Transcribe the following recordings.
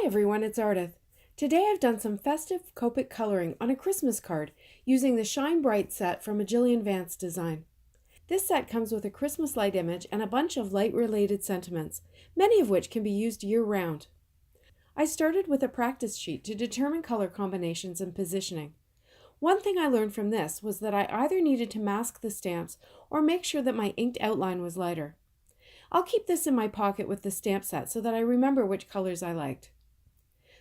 everyone, it's Ardith. Today I've done some festive Copic coloring on a Christmas card using the Shine Bright set from a Jillian Vance design. This set comes with a Christmas light image and a bunch of light-related sentiments, many of which can be used year-round. I started with a practice sheet to determine color combinations and positioning. One thing I learned from this was that I either needed to mask the stamps or make sure that my inked outline was lighter. I'll keep this in my pocket with the stamp set so that I remember which colors I liked.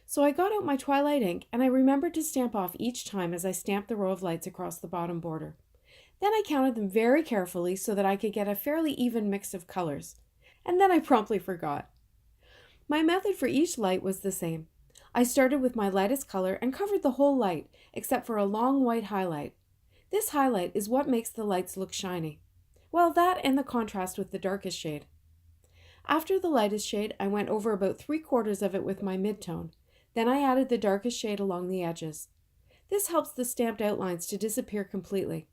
So I got out my Twilight ink and I remembered to stamp off each time as I stamped the row of lights across the bottom border. Then I counted them very carefully so that I could get a fairly even mix of colors. And then I promptly forgot. My method for each light was the same. I started with my lightest color and covered the whole light except for a long white highlight. This highlight is what makes the lights look shiny. Well, that and the contrast with the darkest shade. After the lightest shade, I went over about 3/4 of it with my midtone. Then I added the darkest shade along the edges. This helps the stamped outlines to disappear completely.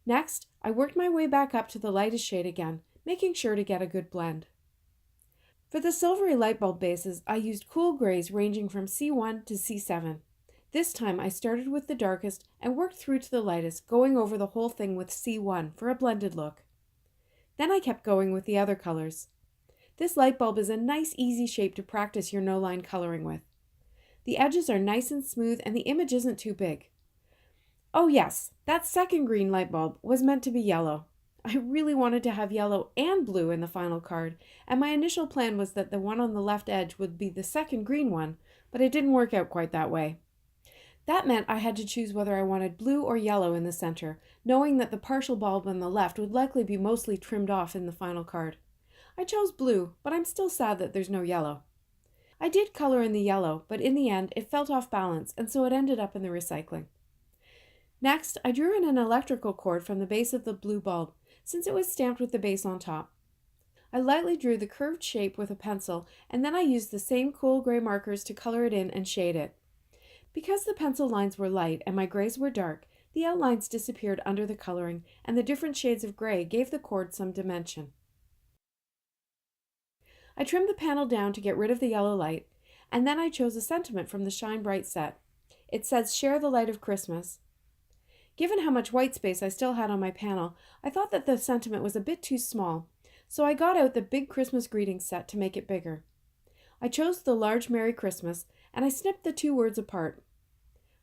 Next, I worked my way back up to the lightest shade again, making sure to get a good blend. For the silvery light bulb bases, I used cool grays ranging from C1 to C7. This time I started with the darkest and worked through to the lightest, going over the whole thing with C1 for a blended look. Then I kept going with the other colors. This light bulb is a nice easy shape to practice your no-line coloring with. The edges are nice and smooth and the image isn't too big. Oh yes, that second green light bulb was meant to be yellow. I really wanted to have yellow and blue in the final card, and my initial plan was that the one on the left edge would be the second green one, but it didn't work out quite that way. That meant I had to choose whether I wanted blue or yellow in the center, knowing that the partial bulb on the left would likely be mostly trimmed off in the final card. I chose blue, but I'm still sad that there's no yellow. I did color in the yellow, but in the end it felt off balance, and so it ended up in the recycling. Next, I drew in an electrical cord from the base of the blue bulb, since it was stamped with the base on top. I lightly drew the curved shape with a pencil, and then I used the same cool gray markers to color it in and shade it. Because the pencil lines were light and my grays were dark, the outlines disappeared under the coloring, and the different shades of gray gave the cord some dimension. I trimmed the panel down to get rid of the yellow light, and then I chose a sentiment from the Shine Bright set. It says, "Share the light of Christmas." Given how much white space I still had on my panel, I thought that the sentiment was a bit too small, so I got out the big Christmas greetings set to make it bigger. I chose the large Merry Christmas, and I snipped the two words apart.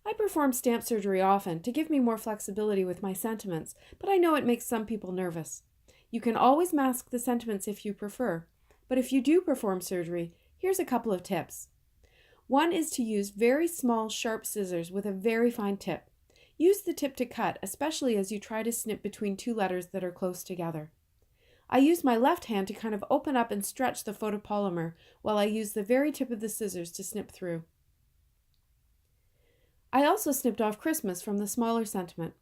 I perform stamp surgery often to give me more flexibility with my sentiments, but I know it makes some people nervous. You can always mask the sentiments if you prefer. But if you do perform surgery, here's a couple of tips. One is to use very small, sharp scissors with a very fine tip. Use the tip to cut, especially as you try to snip between two letters that are close together. I use my left hand to kind of open up and stretch the photopolymer while I use the very tip of the scissors to snip through. I also snipped off Christmas from the smaller sentiment.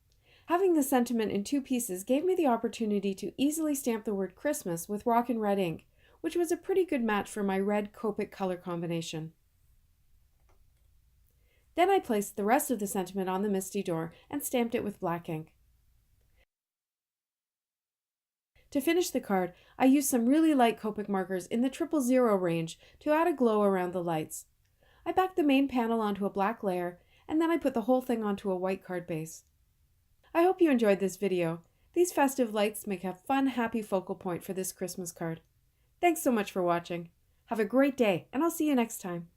Having the sentiment in two pieces gave me the opportunity to easily stamp the word Christmas with Rockin red ink, which was a pretty good match for my red Copic color combination. Then I placed the rest of the sentiment on the Misty door and stamped it with black ink. To finish the card, I used some really light Copic markers in the 000 range to add a glow around the lights. I backed the main panel onto a black layer, and then I put the whole thing onto a white card base. I hope you enjoyed this video. These festive lights make a fun, happy focal point for this Christmas card. Thanks so much for watching. Have a great day, and I'll see you next time.